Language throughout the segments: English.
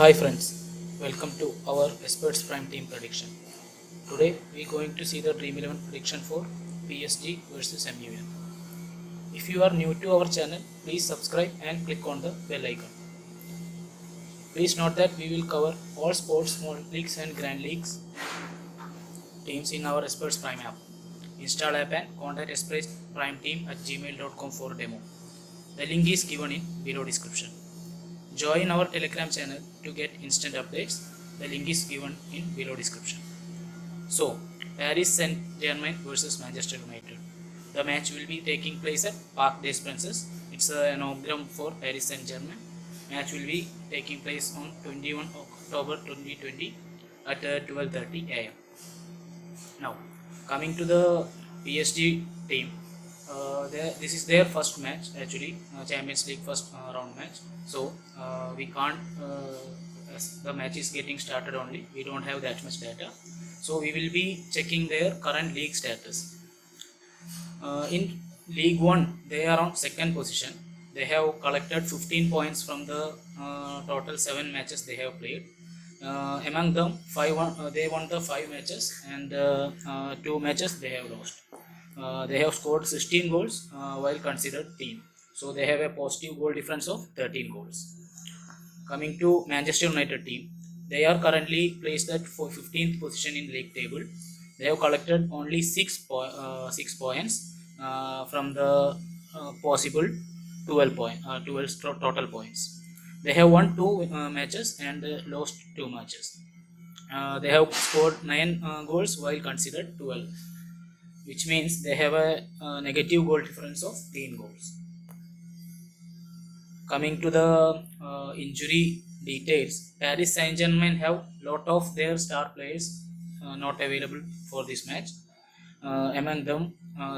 Hi friends, welcome to our Experts Prime Team prediction. Today we are going to see the Dream 11 prediction for PSG versus MUN. If you are new to our channel, please subscribe and click on the bell icon. Please note that we will cover all sports, small leagues and grand leagues teams in our Experts Prime app. Install app and contact expressprimeteam@gmail.com for demo. The link is given in below description. Join our Telegram channel to get instant updates. The link is given in below description. So, Paris Saint-Germain versus Manchester United. The match will be taking place at Parc des Princes. It's an inaugural for Paris Saint-Germain. Match will be taking place on 21 October 2020 at 12:30 am. Now, coming to the PSG team. This is their first match actually, Champions League first round match. So we can't. As the match is getting started only, we don't have that much data. So we will be checking their current league status. In League One, they are on second position. They have collected 15 points from the total 7 matches they have played. Among them, they won the 5 matches and 2 matches they have lost. They have scored 16 goals while considered team. So they have a positive goal difference of 13 goals. Coming to Manchester United team, they are currently placed at 15th position in league table. They have collected only 6 points from the possible 12 total points. They have won 2 matches and lost 2 matches. They have scored 9 goals while considered 12, which means they have a negative goal difference of 10 goals. Coming to the injury details, Paris Saint-Germain have lot of their star players not available for this match. Among them,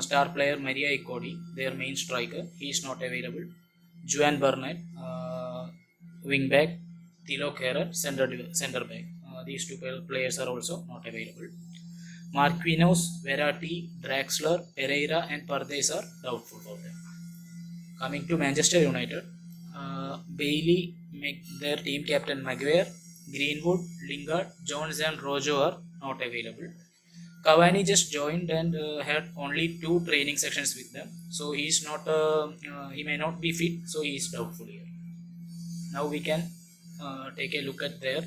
star player Maria Icardi, their main striker, he is not available. Juan Bernat, wing back, Thilo Kehrer, center back. These 2 players are also not available. Marquinhos, Verratti, Draxler, Pereira and Paredes are doubtful for them. Coming to Manchester United, Bailey, their team captain Maguire, Greenwood, Lingard, Jones and Rojo are not available. Cavani just joined and had only 2 training sessions with them, so he is not. He may not be fit, so he is doubtful here. Now we can take a look at their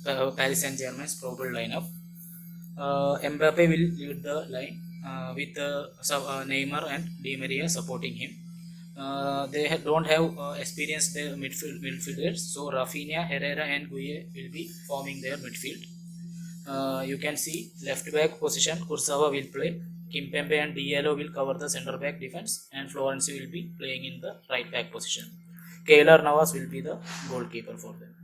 Paris Saint-Germain's probable lineup. Mbappe will lead the line with Neymar and Di Maria supporting him. They don't have experienced their midfielders, so Rafinha, Herrera and Gueye will be forming their midfield. You can see left back position Kurzawa will play, Kimpembe and Diallo will cover the centre back defense, and Florence will be playing in the right back position. Keylor Navas will be the goalkeeper for them.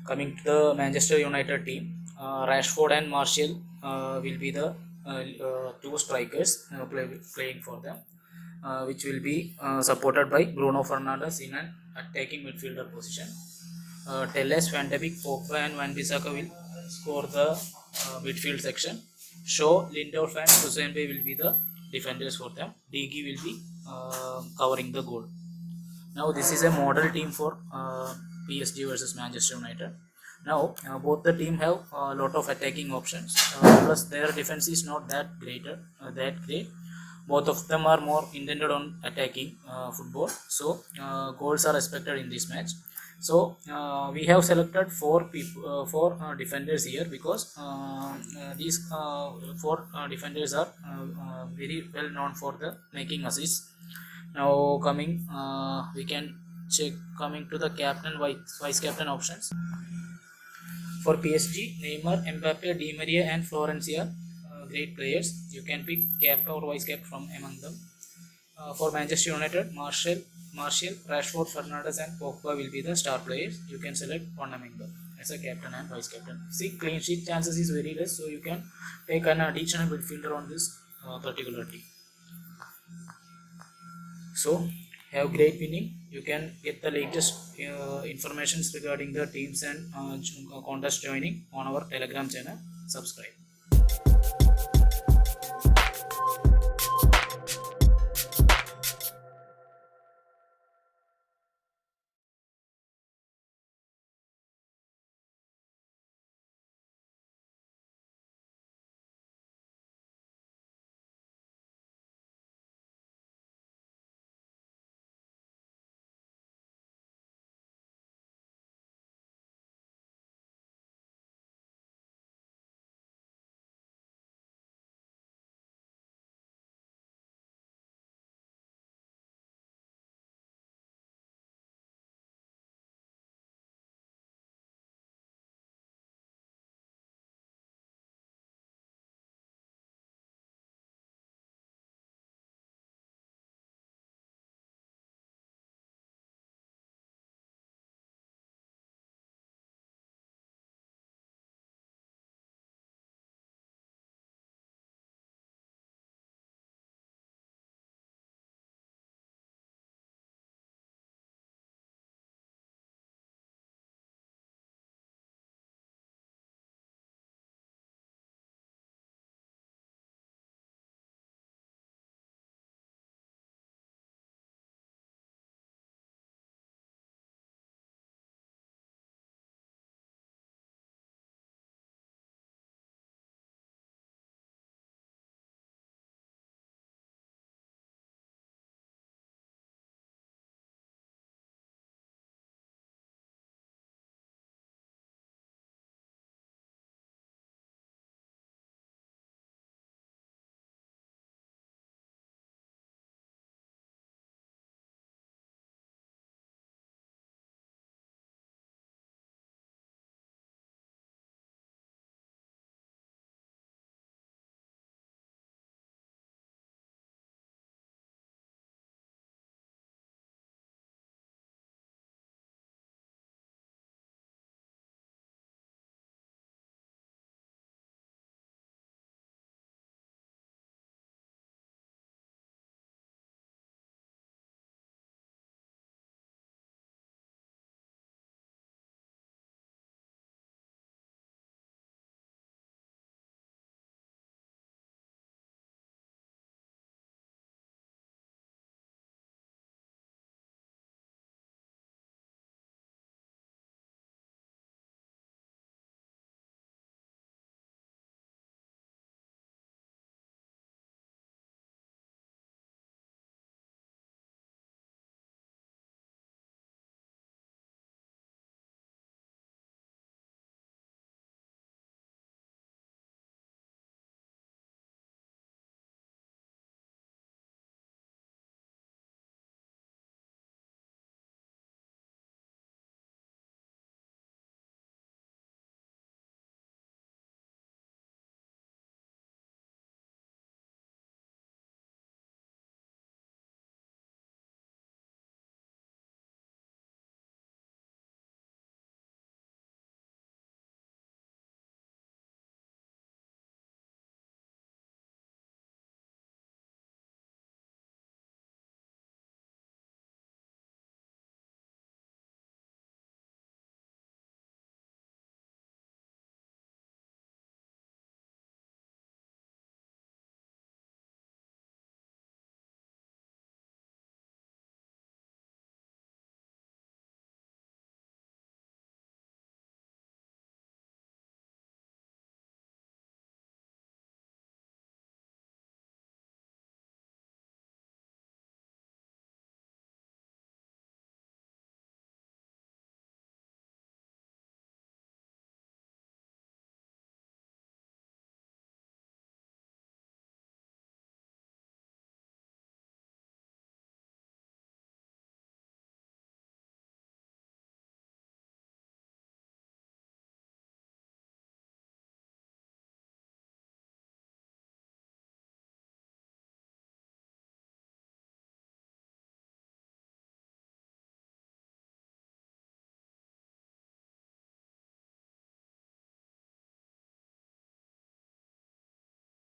Coming to the Manchester United team, Rashford and Martial will be the 2 strikers playing for them, which will be supported by Bruno Fernandes in an attacking midfielder position. Telles, Van de Beek, Pogba and Wan-Bissaka will score the midfield section. Shaw, Lindelof and Kusenbe will be the defenders for them. Digi will be covering the goal. Now this is a model team for PSG versus Manchester United. Now both the team have a lot of attacking options, plus their defense is not that great. Both of them are more intended on attacking football, so goals are expected in this match. So we have selected 4 defenders here because these 4 defenders are very well known for the making assists. Now we can check coming to the captain vice captain options. For PSG, Neymar, Mbappe, Di Maria and Florenzi are great players. You can pick captain or vice captain from among them. For Manchester United, Martial, Rashford, Fernandes and Pogba will be the star players. You can select one among them as a captain and vice captain. See, clean sheet chances is very less, so you can take an additional midfielder on this particular team. So have great winning. You can get the latest informations regarding the teams and contest joining on our Telegram channel. Subscribe.